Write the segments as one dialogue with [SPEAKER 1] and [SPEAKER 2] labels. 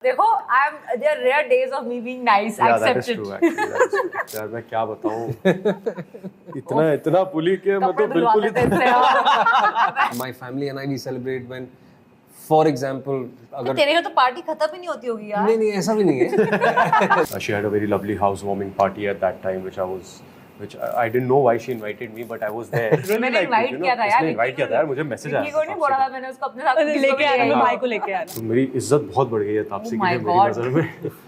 [SPEAKER 1] देखो, there are rare days of me being nice. I
[SPEAKER 2] Yeah, that
[SPEAKER 1] accept
[SPEAKER 2] is
[SPEAKER 1] it.
[SPEAKER 2] true. Actually, that is true. यार मैं क्या बताऊँ इतना पुली के मैं तो बिल्कुल ही
[SPEAKER 3] My family and I we celebrate when, for example, अगर
[SPEAKER 1] तेरे घर तो पार्टी खत्म ही नहीं होती होगी यार.
[SPEAKER 3] नहीं ऐसा भी नहीं है.
[SPEAKER 2] She had a very lovely housewarming party at that time, which I didn't know why she invited me, but I was there.
[SPEAKER 1] मैंने invite किया था यार.
[SPEAKER 2] इसने invite किया था यार, मुझे message आया.
[SPEAKER 1] किसी को नहीं बोला था मैंने उसको अपने साथ
[SPEAKER 4] लेके आना, मैं भाई को लेके आना.
[SPEAKER 2] तो मेरी इज्जत बहुत बढ़ गई है तापसी
[SPEAKER 1] Oh
[SPEAKER 2] के
[SPEAKER 1] my
[SPEAKER 2] लिए मेरी
[SPEAKER 1] God.
[SPEAKER 2] नजर में.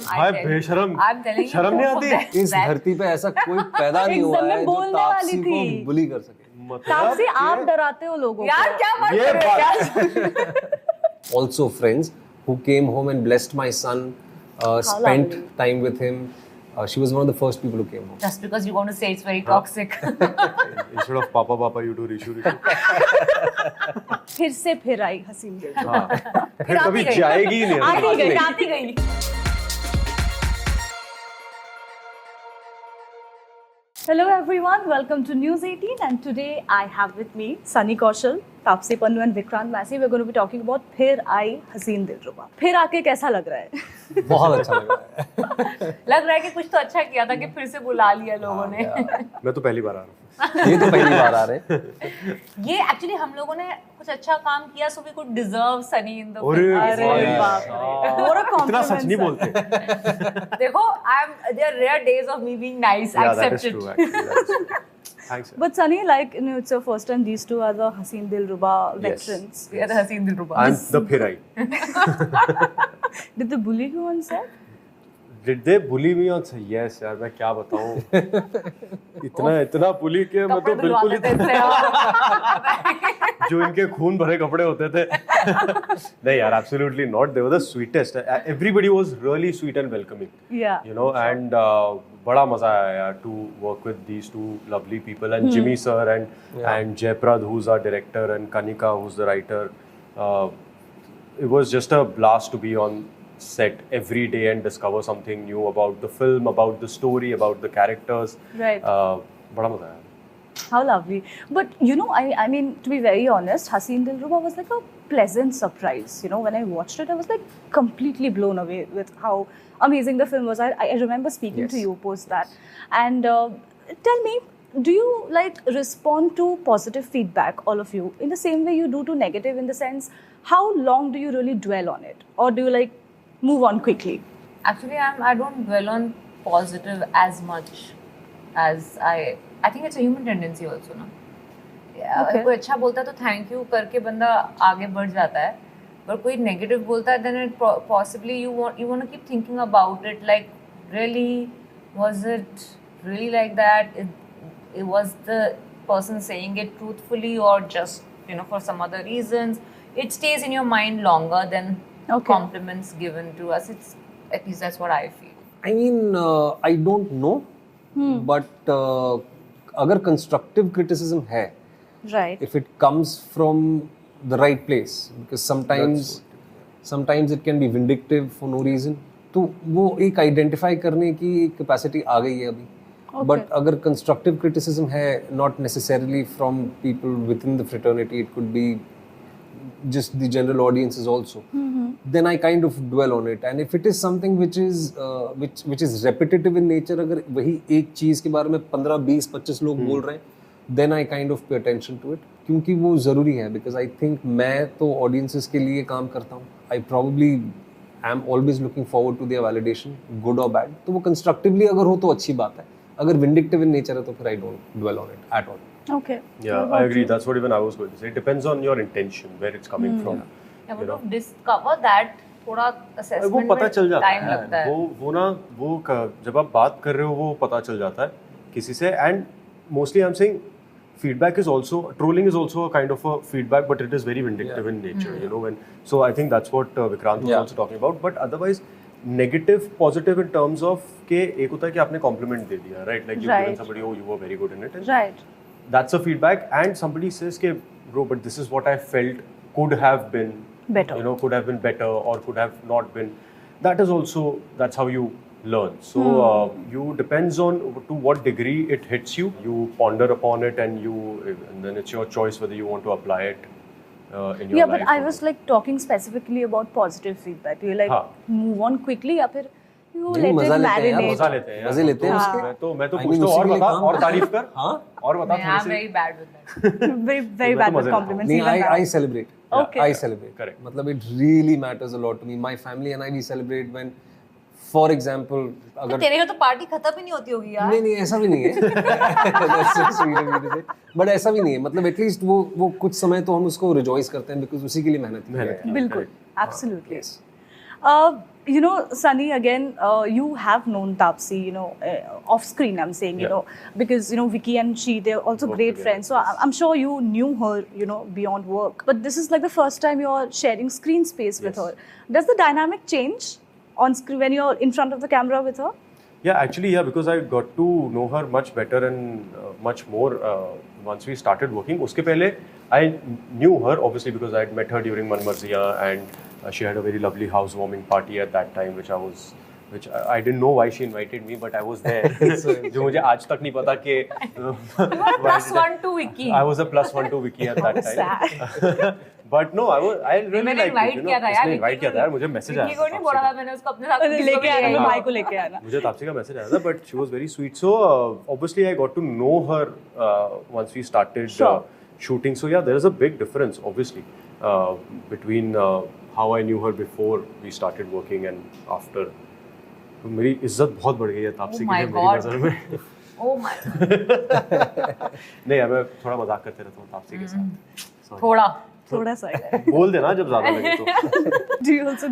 [SPEAKER 2] हाय बेशरम.
[SPEAKER 1] I'm telling you,
[SPEAKER 2] शर्म नहीं
[SPEAKER 1] both of
[SPEAKER 2] आती.
[SPEAKER 1] them.
[SPEAKER 3] इस धरती पे ऐसा कोई पैदा नहीं हुआ
[SPEAKER 4] Exam में
[SPEAKER 3] है जो
[SPEAKER 4] बोलने वाली
[SPEAKER 3] तापसी को
[SPEAKER 4] थी.
[SPEAKER 3] बुली कर सके.
[SPEAKER 4] तापसी आप डराते हो लोगों को.
[SPEAKER 1] यार क्या बात
[SPEAKER 2] ये
[SPEAKER 1] कर रहे हो यार?
[SPEAKER 3] Also friends who came home and blessed my son, spent time with him. She was one of the first people who came home.
[SPEAKER 1] Just because you want to say it's very toxic.
[SPEAKER 2] Instead of papa you do rishu.
[SPEAKER 4] फिर से फिर आई हसीन दिल.
[SPEAKER 2] हाँ. फिर कभी जाएगी ही नहीं.
[SPEAKER 1] आती गई.
[SPEAKER 4] Hello everyone, welcome to News 18 and today I have with me Sunny Kaushal, Taapsee Pannu and Vikrant Massey. We're going to be talking about फिर आई हसीन दिलरुबा. फिर आके कैसा लग रहा है?
[SPEAKER 3] बहुत अच्छा लग रहा है.
[SPEAKER 1] लग रहा है कि कुछ तो अच्छा किया था कि फिर से बुला लिया लोगों ने.
[SPEAKER 2] मैं तो पहली बार आ रहा हूँ.
[SPEAKER 3] ये तो पहली बार आ रहे हैं.
[SPEAKER 1] ये एक्चुअली हम लोगों ने कुछ अच्छा काम किया, so we could deserve Sunny in the
[SPEAKER 2] अरे
[SPEAKER 1] film.
[SPEAKER 4] बाप रे. What a compliment.
[SPEAKER 2] इतना सच नहीं
[SPEAKER 4] sir.
[SPEAKER 2] बोलते.
[SPEAKER 1] देखो, there are rare days of me being nice. I
[SPEAKER 2] Yeah, that
[SPEAKER 1] accept
[SPEAKER 2] is
[SPEAKER 1] it.
[SPEAKER 2] true. Actually, that is true. Thanks.
[SPEAKER 4] But Sunny, like, you know, it's your first time these two are the Haseen Dilruba
[SPEAKER 2] Yes.
[SPEAKER 4] veterans.
[SPEAKER 1] We are the Haseen Dilruba.
[SPEAKER 2] And the Phirai.
[SPEAKER 4] Did they bully you on set?
[SPEAKER 2] Did they bully me on set? Yes यार मैं क्या बताऊँ इतना पुली के मैं तो
[SPEAKER 1] कपड़े
[SPEAKER 2] बिल्कुल
[SPEAKER 1] धुलवाते
[SPEAKER 2] ही
[SPEAKER 1] थे इससे.
[SPEAKER 2] जो इनके खून भरे कपड़े होते थे. नहीं यार absolutely not. They were the sweetest. Everybody was really sweet and welcoming.
[SPEAKER 4] Yeah.
[SPEAKER 2] You know, and बड़ा मजा आया यार to work with these two lovely people and Jimmy sir and Jayprad who's our director and Kanika who's the writer. It was just a blast to be on set every day and discover something new about the film, about the story, about the characters.
[SPEAKER 4] Right.
[SPEAKER 2] बड़ा मजा आया.
[SPEAKER 4] How lovely. But you know, I mean, to be very honest, Haseen Dilruba was like a pleasant surprise. You know, when I watched it, I was like completely blown away with how amazing the film was. I remember speaking to you post that. And tell me, do you like respond to positive feedback, all of you, in the same way you do to negative, in the sense, how long do you really dwell on it? Or do you like move on quickly?
[SPEAKER 1] Actually, I don't dwell on positive as much as I think it's a human tendency also ना.
[SPEAKER 4] Okay.
[SPEAKER 1] कोई अच्छा बोलता है तो thank you करके बंदा आगे बढ़ जाता है. पर कोई नेगेटिव बोलता है then it possibly you want to keep thinking about it, like really was it really like that? It was the person saying it truthfully or just for some other reasons. It stays in your mind longer than compliments given to us. It's at least that's what I feel.
[SPEAKER 3] I mean, I don't know, but अगर constructive criticism है,
[SPEAKER 4] Right.
[SPEAKER 3] if it comes from the right place, because sometimes it can be vindictive for no reason, तो वो एक identify करने की capacity आ गई है अभी. But अगर constructive criticism है, not necessarily from people within the fraternity, it could be just the general audiences also. Then I kind of dwell on it, and if it is something which is repetitive in nature, अगर वही एक चीज़ के बारे में 15, 20, 25 लोग बोल रहे हैं, then I kind of pay attention to it, क्योंकि वो ज़रूरी है, because I think मैं तो audiences के लिए काम करता हूँ. I probably am always looking forward to their validation, good or bad. तो वो constructively अगर हो तो अच्छी बात है. अगर vindictive in nature है तो फिर I don't dwell on it at all.
[SPEAKER 4] Okay.
[SPEAKER 2] Yeah, I agree. That's what even I was going to say. It depends on your intention, where it's coming from.
[SPEAKER 1] Yeah, but to discover that थोड़ा assessment
[SPEAKER 2] वो पता चल जाता
[SPEAKER 1] time लगता है.
[SPEAKER 2] वो जब आप बात कर रहे हो वो पता चल जाता है किसी से. And mostly I'm saying feedback is also, trolling is also a kind of a feedback, but it is very vindictive in nature, so I think that's what Vikrant was also talking about. But otherwise, negative, positive in terms of के एक होता है कि आपने compliment दे दिया, right? Like you've given somebody, oh, you were very good in it. And
[SPEAKER 4] Right.
[SPEAKER 2] that's a feedback, and somebody says ke, bro, but this is what I felt could have been
[SPEAKER 4] Better.
[SPEAKER 2] Could have been better or could have not been. That is also, that's how you learn. So you depends on to what degree it hits you. You ponder upon it, and then it's your choice whether you want to apply it in your
[SPEAKER 4] Yeah,
[SPEAKER 2] life.
[SPEAKER 4] but I was like talking specifically about positive feedback. Do you like
[SPEAKER 2] हाँ.
[SPEAKER 4] move on quickly या फिर you
[SPEAKER 3] नहीं,
[SPEAKER 4] let
[SPEAKER 3] मजा
[SPEAKER 4] it
[SPEAKER 3] लेते हैं यार,
[SPEAKER 4] marinate?
[SPEAKER 2] मजा लेते हैं यार।
[SPEAKER 3] मजे लेते हैं
[SPEAKER 2] तो
[SPEAKER 3] उसके।
[SPEAKER 2] मैं तो
[SPEAKER 3] I mean,
[SPEAKER 2] पूछता हूँ और
[SPEAKER 3] उसी के लिए
[SPEAKER 2] बता
[SPEAKER 3] काम
[SPEAKER 2] और
[SPEAKER 3] करते
[SPEAKER 2] तारीफ
[SPEAKER 3] हैं।
[SPEAKER 2] कर
[SPEAKER 3] हाँ
[SPEAKER 2] और बता
[SPEAKER 1] I'm
[SPEAKER 2] थोड़ी सी।
[SPEAKER 1] very bad with that.
[SPEAKER 4] very
[SPEAKER 2] मैं
[SPEAKER 4] bad
[SPEAKER 2] तो
[SPEAKER 4] with
[SPEAKER 2] मजे लेता हूँ।
[SPEAKER 4] compliments.
[SPEAKER 3] नहीं,
[SPEAKER 4] even now.
[SPEAKER 3] I celebrate.
[SPEAKER 4] Okay.
[SPEAKER 3] I celebrate.
[SPEAKER 2] Correct.
[SPEAKER 3] मतलब it really matters a lot to me. My family and I, we celebrate when, for example, अगर
[SPEAKER 1] तेरे को तो पार्टी खत्म ही नहीं होती होगी यार.
[SPEAKER 3] नहीं ऐसा भी नहीं है That's so sweet of you to say. But ऐसा भी नहीं है, मतलब एटलीस्ट वो कुछ समय तो हम उसको रिजॉइस करते हैं बिकॉज उसी के लिए मेहनत की है।
[SPEAKER 4] Bilkul, absolutely. You know, Sunny, again, you have known Taapsee, you know, off screen, I'm saying, you
[SPEAKER 2] Yeah.
[SPEAKER 4] know, because, you know, Vicky and she, they're also
[SPEAKER 2] Work
[SPEAKER 4] great
[SPEAKER 2] together,
[SPEAKER 4] friends. So I'm sure you knew her, you know, beyond work. But this is like the first time you're sharing screen space with
[SPEAKER 2] Yes.
[SPEAKER 4] her. Does the dynamic change on screen when you're in front of the camera with her?
[SPEAKER 2] Yeah, actually, yeah, because I got to know her much better and much more once we started working. Uske pehle, I knew her obviously because I had met her during Man Marziya and she had a very lovely housewarming party at that time, which I didn't know why she invited me, but I was there. जो मुझे आज तक नहीं पता कि
[SPEAKER 1] +1 to Vicky.
[SPEAKER 2] I was a +1 to Vicky at that time. But no, I really
[SPEAKER 1] मैंने
[SPEAKER 2] liked it,
[SPEAKER 1] invite
[SPEAKER 2] you know.
[SPEAKER 1] किया था यार.
[SPEAKER 2] उसने invite किया था यार, मुझे मैसेज आया
[SPEAKER 1] विकी को नहीं
[SPEAKER 2] था
[SPEAKER 1] बोला
[SPEAKER 2] तापसी
[SPEAKER 1] था मैंने उसको अपने साथ.
[SPEAKER 4] अरे लेके आना, मैं भाई को लेके आना.
[SPEAKER 2] मुझे तापसी का मैसेज आया था, but she was very sweet. So obviously I got to know her once we started
[SPEAKER 4] Sure.
[SPEAKER 2] shooting. So yeah, there is a big difference obviously between how I knew her before we started working and after. तो मेरी इज्जत बहुत बढ़ गई है Taapsee
[SPEAKER 1] Oh
[SPEAKER 2] की
[SPEAKER 1] my
[SPEAKER 2] मेरी
[SPEAKER 1] God.
[SPEAKER 2] नज़र में.
[SPEAKER 1] Oh my.
[SPEAKER 2] नहीं यार, मैं थोड़ा मजाक करते रहता हूँ तापसी के साथ. Sorry.
[SPEAKER 4] थोड़ा सा.
[SPEAKER 2] बोल देना जब ज्यादा लगे तो.
[SPEAKER 4] Do you also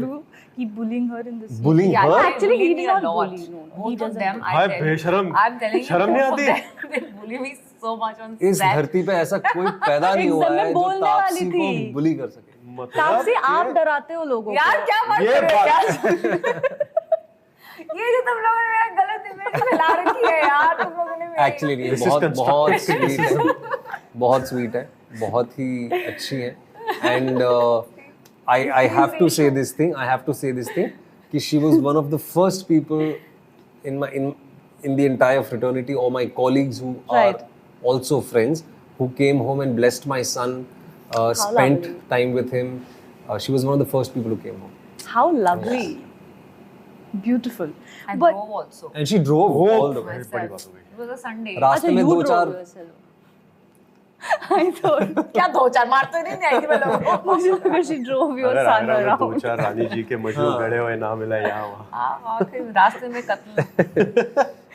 [SPEAKER 4] keep bullying her in this?
[SPEAKER 3] Bullying
[SPEAKER 1] Yeah,
[SPEAKER 3] her?
[SPEAKER 4] Actually, he
[SPEAKER 1] bully
[SPEAKER 4] did
[SPEAKER 1] me a
[SPEAKER 4] not
[SPEAKER 1] lot.
[SPEAKER 4] bully, no, he
[SPEAKER 1] Both of
[SPEAKER 4] doesn't
[SPEAKER 1] them,
[SPEAKER 4] do
[SPEAKER 1] I
[SPEAKER 2] hi
[SPEAKER 1] tell-
[SPEAKER 2] बेशरम.
[SPEAKER 1] I'm telling you,
[SPEAKER 2] शर्म नहीं
[SPEAKER 1] both of
[SPEAKER 2] आती?
[SPEAKER 1] them, they bully me so much on
[SPEAKER 3] इस
[SPEAKER 1] set.
[SPEAKER 3] धरती पे ऐसा कोई पैदा नहीं हुआ
[SPEAKER 4] Exam में
[SPEAKER 3] है जो
[SPEAKER 4] बोलने वाली
[SPEAKER 3] तापसी को
[SPEAKER 4] थी।
[SPEAKER 3] बुली कर सके।
[SPEAKER 4] तापसी, आप
[SPEAKER 2] कि-
[SPEAKER 4] डराते हो लोगों
[SPEAKER 1] यार
[SPEAKER 4] को.
[SPEAKER 1] क्या बात
[SPEAKER 2] ये
[SPEAKER 1] कर रहे हो
[SPEAKER 2] बात-
[SPEAKER 1] यार? ये जो तुम लोगों ने मेरा गलत इमेज फैला रखी है यार, तुम लोगों ने मेरी-
[SPEAKER 3] एक्चुअली नहीं,
[SPEAKER 2] This is
[SPEAKER 3] बहुत
[SPEAKER 2] constructive
[SPEAKER 3] स्वीट है, बहुत स्वीट है, बहुत ही अच्छी है and I have to say this thing कि she was one of the first people in the entire fraternity or my colleagues who
[SPEAKER 4] Right.
[SPEAKER 3] are also friends who came home and blessed my son, spent
[SPEAKER 4] lovely.
[SPEAKER 3] time with him. She was one of the first people who came home.
[SPEAKER 4] How lovely. Beautiful.
[SPEAKER 1] I
[SPEAKER 4] But
[SPEAKER 1] drove also.
[SPEAKER 3] And she drove all the way.
[SPEAKER 2] बड़ी बात हो गई.
[SPEAKER 1] It was a Sunday.
[SPEAKER 3] रास्ते
[SPEAKER 4] अच्छा,
[SPEAKER 3] में
[SPEAKER 4] you
[SPEAKER 3] दो
[SPEAKER 4] drove
[SPEAKER 3] चार
[SPEAKER 4] yourself. I thought
[SPEAKER 1] क्या दो चार मार तो नहीं आई थी मैं लोगों को.
[SPEAKER 4] मुझे लगा she drove your
[SPEAKER 2] अगर
[SPEAKER 4] son
[SPEAKER 2] आगरा में दो
[SPEAKER 4] around.
[SPEAKER 2] चार रानी जी के मजनू खड़े हुए ना मिला यहाँ वहाँ.
[SPEAKER 1] हाँ, आखिर रास्ते में कत्ल.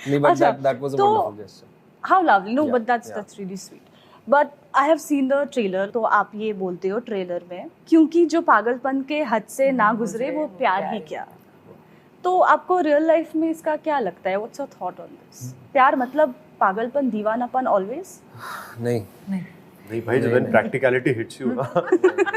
[SPEAKER 3] नहीं, but
[SPEAKER 4] अच्छा,
[SPEAKER 3] that was a
[SPEAKER 4] तो-
[SPEAKER 3] wonderful gesture.
[SPEAKER 4] How lovely. No,
[SPEAKER 3] Yeah,
[SPEAKER 4] but that's
[SPEAKER 3] yeah.
[SPEAKER 4] really sweet. But I have seen the trailer. तो आप ये बोलते हो ट्रेलर में क्योंकि जो पागलपन के हद से ना गुजरे वो प्यार ही क्या. तो आपको रियल लाइफ में इसका क्या लगता है? What's your thought on this? प्यार मतलब पागलपन, दीवानापन always?
[SPEAKER 3] नहीं,
[SPEAKER 2] नहीं भाई, जब प्रैक्टिकलिटी हिट्स यू ना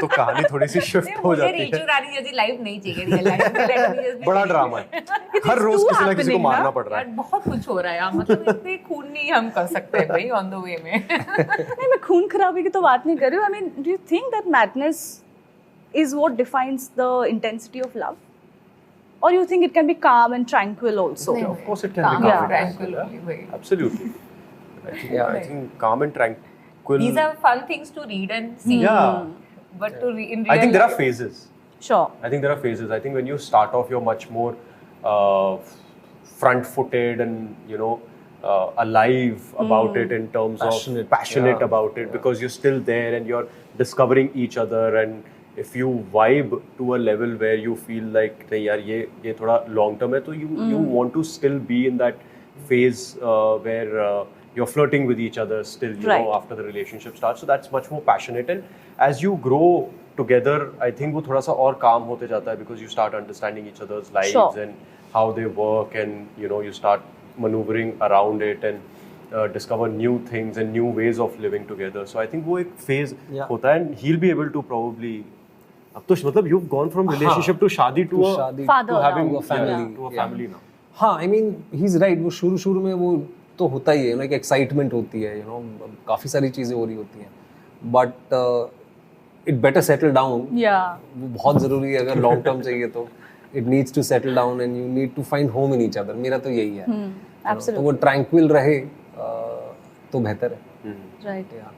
[SPEAKER 2] तो कहानी थोड़ी सी शिफ्ट हो
[SPEAKER 1] मुझे
[SPEAKER 2] जाती
[SPEAKER 1] रीचू
[SPEAKER 2] है.
[SPEAKER 1] रानी जैसी लाइफ नहीं चाहिए रियल लाइफ में. Let me just be
[SPEAKER 2] बड़ा
[SPEAKER 1] clear.
[SPEAKER 2] ड्रामा है.
[SPEAKER 4] It
[SPEAKER 2] हर
[SPEAKER 4] is
[SPEAKER 2] रोज
[SPEAKER 4] too
[SPEAKER 2] किसी ना किसी को
[SPEAKER 4] happening,
[SPEAKER 2] मारना
[SPEAKER 4] ना?
[SPEAKER 2] पड़ रहा
[SPEAKER 1] यार
[SPEAKER 2] है.
[SPEAKER 1] बहुत कुछ हो रहा है यार, मतलब इतने खून नहीं हम कर सकते भाई ऑन द वे में.
[SPEAKER 4] नहीं, मैं खून खराबी की तो बात नहीं कर रही हूँ. I mean, do you think that madness is what defines the intensity of love? Or you think it can be calm and tranquil also?
[SPEAKER 1] नहीं.
[SPEAKER 2] Of course it can be
[SPEAKER 1] Calm
[SPEAKER 2] calm
[SPEAKER 1] and
[SPEAKER 2] and
[SPEAKER 1] tranquil
[SPEAKER 2] tranquil,
[SPEAKER 1] only, भाई.
[SPEAKER 2] Absolutely.
[SPEAKER 3] Yeah.
[SPEAKER 2] I think calm and tranquil.
[SPEAKER 1] These are fun things to read and see.
[SPEAKER 2] Yeah.
[SPEAKER 1] But to in real
[SPEAKER 2] I think there are
[SPEAKER 1] life-
[SPEAKER 2] phases.
[SPEAKER 4] Sure.
[SPEAKER 2] I think there are phases. I think when you start off, you're much more front-footed and alive about it in terms
[SPEAKER 3] Passionate,
[SPEAKER 2] of passionate
[SPEAKER 3] yeah.
[SPEAKER 2] about it because you're still there and you're discovering each other. And if you vibe to a level where you feel like नहीं यार ये थोड़ा long term है, तो you want to still be in that phase where you're flirting with each other still, you
[SPEAKER 4] Right.
[SPEAKER 2] know, after the relationship starts. So that's much more passionate. And as you grow together, I think वो थोड़ा सा और calm होते जाता है because you start understanding each other's lives
[SPEAKER 4] Sure.
[SPEAKER 2] and how they work, and you start maneuvering around it and discover new things and new ways of living together. So I think वो एक phase
[SPEAKER 3] Yeah.
[SPEAKER 2] होता है, and he'll be able to probably. अब तो मतलब you've gone from relationship to शादी to a
[SPEAKER 3] शादी
[SPEAKER 4] Father
[SPEAKER 2] to having
[SPEAKER 3] to a family.
[SPEAKER 2] to a
[SPEAKER 3] Yeah.
[SPEAKER 2] family now.
[SPEAKER 3] हाँ, I mean he's right. वो शुरू में वो तो होता ही है, like excitement होती है, काफ़ी सारी चीज़ें हो रही होती हैं, but it better settle down.
[SPEAKER 4] Yeah.
[SPEAKER 3] वो बहुत ज़रूरी है अगर long term चाहिए तो it needs to settle down and you need to find home in each other. मेरा तो यही है. तो वो tranquil रहे तो बेहतर है.
[SPEAKER 4] Right.
[SPEAKER 3] Yeah.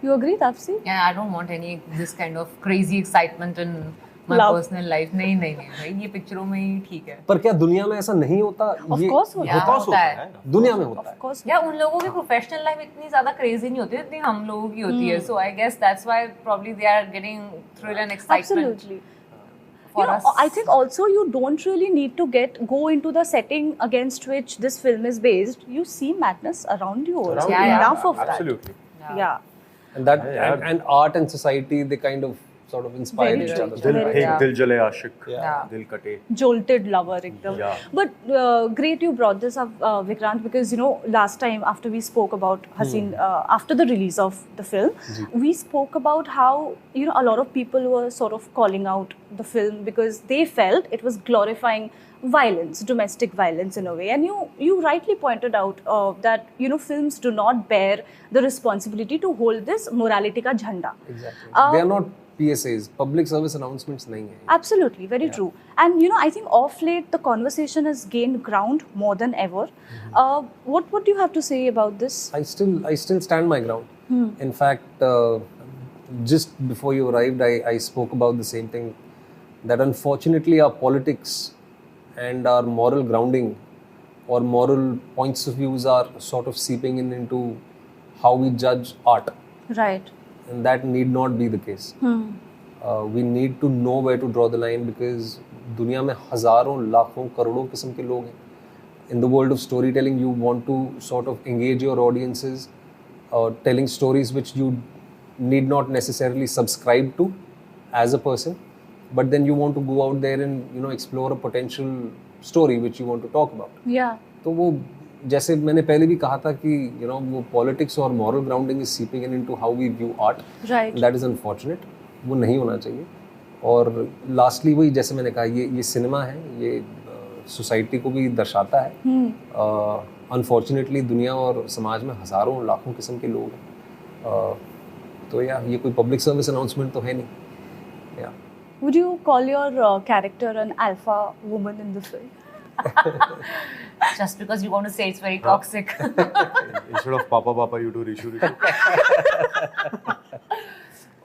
[SPEAKER 4] You agree, Tapsi?
[SPEAKER 1] Yeah, I don't want any this kind of crazy excitement in my
[SPEAKER 4] Love.
[SPEAKER 1] personal life. नहीं भाई, ये पिक्चरों में ही ठीक है.
[SPEAKER 3] पर क्या दुनिया में ऐसा नहीं होता?
[SPEAKER 4] Of
[SPEAKER 3] ये
[SPEAKER 4] course होता
[SPEAKER 1] Yeah,
[SPEAKER 4] है.
[SPEAKER 1] होता है.
[SPEAKER 3] दुनिया में होता है.
[SPEAKER 4] Of course.
[SPEAKER 1] या उन लोगों की प्रोफेशनल लाइफ इतनी ज्यादा क्रेजी नहीं होती जितनी हम लोगों की होती है. So I guess that's why probably they are getting thrill and excitement.
[SPEAKER 4] Absolutely.
[SPEAKER 1] For
[SPEAKER 4] You know,
[SPEAKER 1] us.
[SPEAKER 4] I think also you don't really need to go into the setting against which this film is based. You see madness around you also.
[SPEAKER 2] Around
[SPEAKER 1] Yeah,
[SPEAKER 2] you.
[SPEAKER 1] yeah.
[SPEAKER 4] Enough of
[SPEAKER 2] Absolutely.
[SPEAKER 4] that. Yeah.
[SPEAKER 3] And that
[SPEAKER 2] Yeah.
[SPEAKER 3] and art and society, they kind of sort of inspire
[SPEAKER 4] Very
[SPEAKER 3] each
[SPEAKER 4] true.
[SPEAKER 3] other.
[SPEAKER 2] दिल
[SPEAKER 4] Very
[SPEAKER 1] Yeah.
[SPEAKER 2] दिल जले आशिक,
[SPEAKER 1] Yeah.
[SPEAKER 2] दिल कटे.
[SPEAKER 4] Jolted lover ekdam.
[SPEAKER 2] Yeah.
[SPEAKER 4] But great you brought this up, Vikrant, because you know last time after we spoke about Haseen, after the release of the film, we spoke about how you know a lot of people were sort of calling out the film because they felt it was glorifying violence, domestic violence in a way, and you rightly pointed out that you know films do not bear the responsibility to hold this morality ka jhanda.
[SPEAKER 3] Exactly. They are not PSAs, public service announcements नहीं है.
[SPEAKER 4] Absolutely, very true. And you know, I think off late the conversation has gained ground more than ever. What do you have to say about this?
[SPEAKER 3] I still stand my ground. In fact, just before you arrived, I spoke about the same thing, that unfortunately our politics and our moral grounding or moral points of views are sort of seeping into how we judge art,
[SPEAKER 4] Right.
[SPEAKER 3] and that need not be the case. We need to know where to draw the line because दुनिया में हजारों लाखों करोड़ों किस्म के लोग हैं. In the world of storytelling, you want to sort of engage your audiences, telling stories which you need not necessarily subscribe to as a person, but then you want to go out there and you know explore a potential story which you want to talk about.
[SPEAKER 4] Yeah.
[SPEAKER 3] तो वो जैसे मैंने पहले भी कहा था कि you know वो politics और moral grounding is seeping into how we view art.
[SPEAKER 4] Right.
[SPEAKER 3] That is unfortunate. वो नहीं होना चाहिए. और लास्टली वही जैसे मैंने कहा ये सिनेमा है, ये सोसाइटी को भी दर्शाता है. अनफॉर्चुनेटली दुनिया और समाज में हज़ारों लाखों किस्म के लोग हैं. तो या ये कोई पब्लिक सर्विस अनाउंसमेंट तो है नहीं. या
[SPEAKER 4] Would you call your character an alpha woman in the film?
[SPEAKER 1] Just because you want to say it's very toxic.
[SPEAKER 2] Instead of Papa, you do Rishu.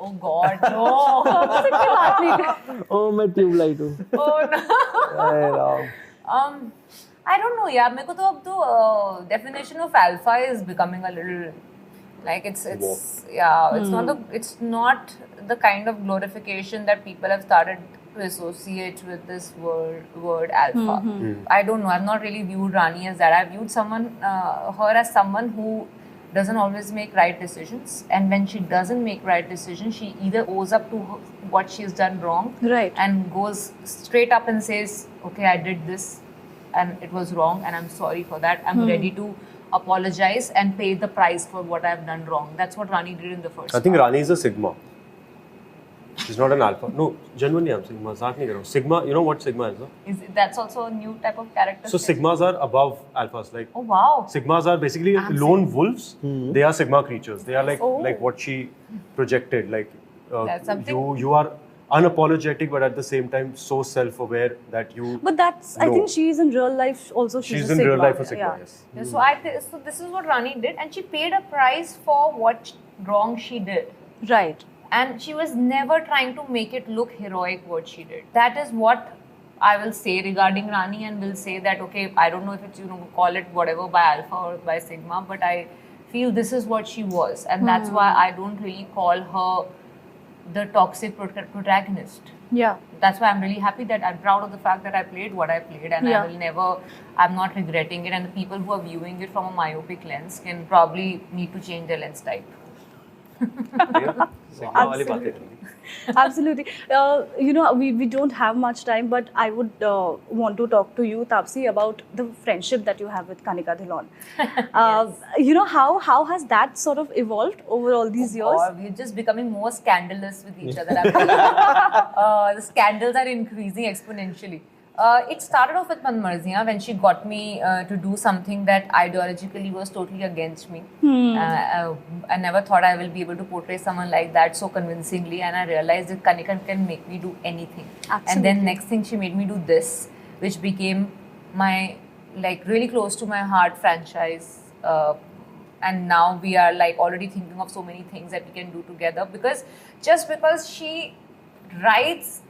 [SPEAKER 1] Oh God, no.
[SPEAKER 3] Oh मैं tubelight हूँ.
[SPEAKER 1] Oh no. I don't know. Yeah, मेरे को तो अब तो definition of alpha is becoming a little like it's yeah, it's not the kind of glorification that people have started to associate with this word alpha. I don't know. I've not really viewed Rani as that. I've viewed her as someone who doesn't always make right decisions, and when she doesn't make right decisions, she either owes up to what she's done wrong,
[SPEAKER 4] Right.
[SPEAKER 1] and goes straight up and says, "Okay, I did this, and it was wrong, and I'm sorry for that. I'm ready to apologize and pay the price for what I've done wrong." That's what Rani did in the first.
[SPEAKER 2] I think
[SPEAKER 1] part.
[SPEAKER 2] Rani is a Sigma. She's not an Alpha. No, genuinely I'm saying मजाक नहीं कर रहा हूँ. Sigma, you know what Sigma is? No?
[SPEAKER 1] That's also a new type of character.
[SPEAKER 2] So Sigmas are above Alphas. Like
[SPEAKER 1] Oh wow.
[SPEAKER 2] Sigmas are basically lone wolves. They are Sigma creatures. They are like what she projected. Like
[SPEAKER 1] That's something-
[SPEAKER 2] you are unapologetic, but at the same time so self-aware that you.
[SPEAKER 4] But that's I
[SPEAKER 2] know.
[SPEAKER 4] think she's in real life also. She's
[SPEAKER 2] She's
[SPEAKER 4] a
[SPEAKER 2] in
[SPEAKER 4] Sigma.
[SPEAKER 2] real life a Sigma.
[SPEAKER 4] Yeah.
[SPEAKER 2] Yes.
[SPEAKER 1] Yeah, so this is what Rani did, and she paid a price for what wrong she did.
[SPEAKER 4] Right.
[SPEAKER 1] And she was never trying to make it look heroic what she did. That is what I will say regarding Rani, and will say that okay, I don't know if it's call it whatever by Alpha or by Sigma, but I feel this is what she was, and that's why I don't really call her the toxic protagonist.
[SPEAKER 4] Yeah.
[SPEAKER 1] That's why I'm really happy that I'm proud of the fact that I played what I played, and
[SPEAKER 4] Yeah.
[SPEAKER 1] I will never, I'm not regretting it, and the people who are viewing it from a myopic lens can probably need to change their lens type.
[SPEAKER 2] Sigma वाली बातें नहीं.
[SPEAKER 4] Absolutely. You know, we don't have much time, but I would want to talk to you, Tapsi, about the friendship that you have with Kanika Dhillon. You know, how has that sort of evolved over all these years?
[SPEAKER 1] Or we're just becoming more scandalous with each other. I feel. The scandals are increasing exponentially. It started off with Manmarziya when she got me to do something that ideologically was totally against me. I never thought I will be able to portray someone like that so convincingly, and I realized that Kanika can make me do anything.
[SPEAKER 4] Absolutely.
[SPEAKER 1] And then next thing she made me do this, which became my like really close to my heart franchise. and now we are like already thinking of so many things that we can do together, because just because she writes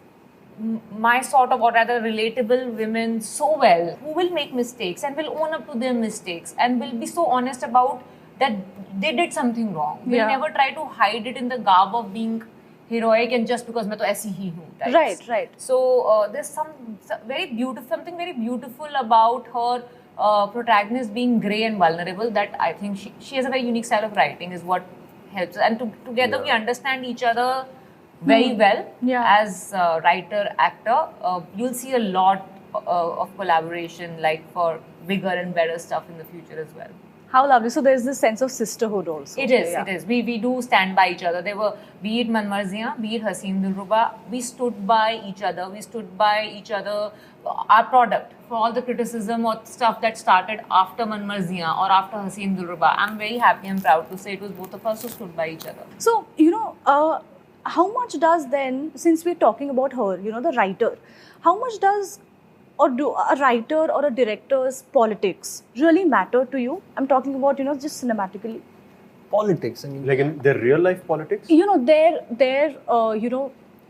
[SPEAKER 1] my sort of, or rather relatable women so well, who will make mistakes and will own up to their mistakes and will be so honest about that they did something wrong. Will
[SPEAKER 4] Yeah.
[SPEAKER 1] never try to hide it in the garb of being heroic and just because मैं तो ऐसी ही हूँ types.
[SPEAKER 4] Right.
[SPEAKER 1] So there's something very beautiful about her protagonist being grey and vulnerable, that I think she has a very unique style of writing is what helps, and together we understand each other very well.
[SPEAKER 4] Yeah.
[SPEAKER 1] As writer actor, you'll see a lot of collaboration, like for bigger and better stuff in the future as well.
[SPEAKER 4] How lovely. So there's this sense of sisterhood also.
[SPEAKER 1] It is. We do stand by each other. There were, be it Manmarziyan, be it Haseen Dilruba, we stood by each other. We stood by each other, our product, for all the criticism or stuff that started after Manmarziyan or after Haseen Dilruba. I'm very happy and proud to say it was both of us who stood by each other.
[SPEAKER 4] So, how much does then, since we're talking about her, the writer, how much does or do a writer or a director's politics really matter to you? I'm talking about, just cinematically.
[SPEAKER 3] Politics, I mean,
[SPEAKER 2] Like in their real life politics?
[SPEAKER 4] Their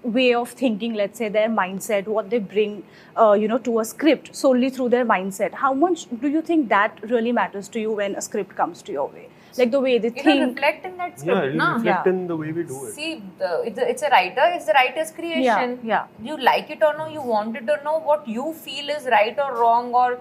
[SPEAKER 4] way of thinking, let's say, their mindset, what they bring, to a script solely through their mindset. How much do you think that really matters to you when a script comes to your way? Like the way they
[SPEAKER 1] It'll
[SPEAKER 4] think.
[SPEAKER 1] reflect in that
[SPEAKER 2] Yeah,
[SPEAKER 1] script,
[SPEAKER 2] it'll
[SPEAKER 1] na?
[SPEAKER 2] reflect in the way we do it.
[SPEAKER 1] See, it's a writer, it's the writer's creation.
[SPEAKER 4] Yeah.
[SPEAKER 1] You like it or no, you want it or no, what you feel is right or wrong or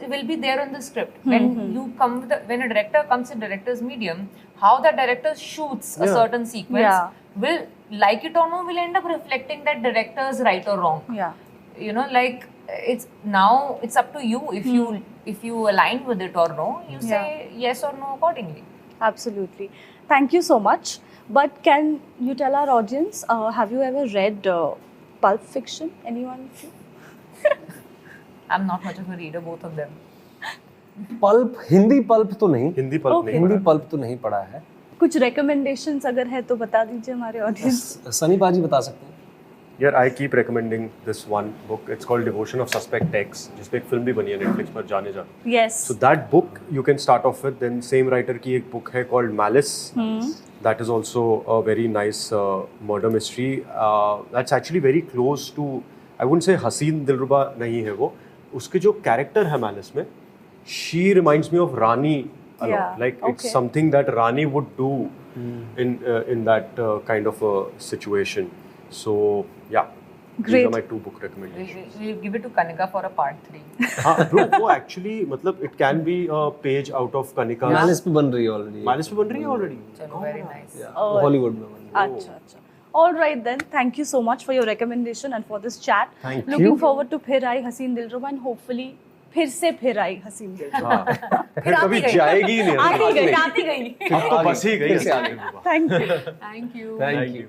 [SPEAKER 1] will be there in the script. When a director comes in director's medium, how the director shoots a
[SPEAKER 2] Yeah.
[SPEAKER 1] certain sequence,
[SPEAKER 4] Yeah.
[SPEAKER 1] will, like it or no, will end up reflecting that director's right or wrong.
[SPEAKER 4] Yeah.
[SPEAKER 1] Like it's up to you if you align with it or no, you say yes or no accordingly.
[SPEAKER 4] Absolutely. Thank you so much. But can you tell our audience, have you ever read Pulp Fiction? Anyone of you?
[SPEAKER 1] I'm not much of a reader, both of them.
[SPEAKER 3] Pulp, Hindi pulp तो नहीं,
[SPEAKER 2] Hindi pulp
[SPEAKER 4] Okay.
[SPEAKER 2] नहीं
[SPEAKER 3] हिंदी
[SPEAKER 2] पढ़ा।
[SPEAKER 3] Pulp तो नहीं पढ़ा है।
[SPEAKER 4] कुछ recommendations अगर है तो बता दीजिए हमारे audience.
[SPEAKER 3] सनी पाजी बता सकते हैं।
[SPEAKER 2] Yaar, I keep recommending this one book. It's called Devotion of Suspect X, जिसपे एक फिल्म भी बनी है Netflix पर, जाने जा।
[SPEAKER 4] Yes.
[SPEAKER 2] So that book you can start off with. Then same writer की एक book है called Malice. That is also a very nice murder mystery. That's actually very close to, I wouldn't say Haseen Dilruba नहीं है वो. उसके जो character है Malice में, she reminds me of Rani a lot.
[SPEAKER 4] Yeah,
[SPEAKER 2] Like it's
[SPEAKER 4] okay.
[SPEAKER 2] something that Rani would do in that kind of a situation. So yeah, these
[SPEAKER 4] Great.
[SPEAKER 2] are my 2 book recommendations.
[SPEAKER 1] We'll give it to Kanika for a part 3.
[SPEAKER 2] हाँ bro, वो actually मतलब it can be a page out of Kanika.
[SPEAKER 3] Malice पे बन रही है already.
[SPEAKER 2] Malice पे बन रही है already.
[SPEAKER 1] Chalo, very nice.
[SPEAKER 3] Hollywood में बन रही है।
[SPEAKER 4] अच्छा. All right then. Thank you so much for your recommendation and for this chat.
[SPEAKER 2] Thank
[SPEAKER 4] Looking
[SPEAKER 2] you.
[SPEAKER 4] forward to फिर आई हसीन दिलरुबा and hopefully फिर से फिर आई हसीन दिलरुबा.
[SPEAKER 2] हाँ, फिर कभी जाएगी ही नहीं।
[SPEAKER 4] आती गई.
[SPEAKER 2] अब तो बस ही गई।
[SPEAKER 3] फिर से आ गई।
[SPEAKER 4] Thank you.
[SPEAKER 1] Thank you.
[SPEAKER 3] Thank you.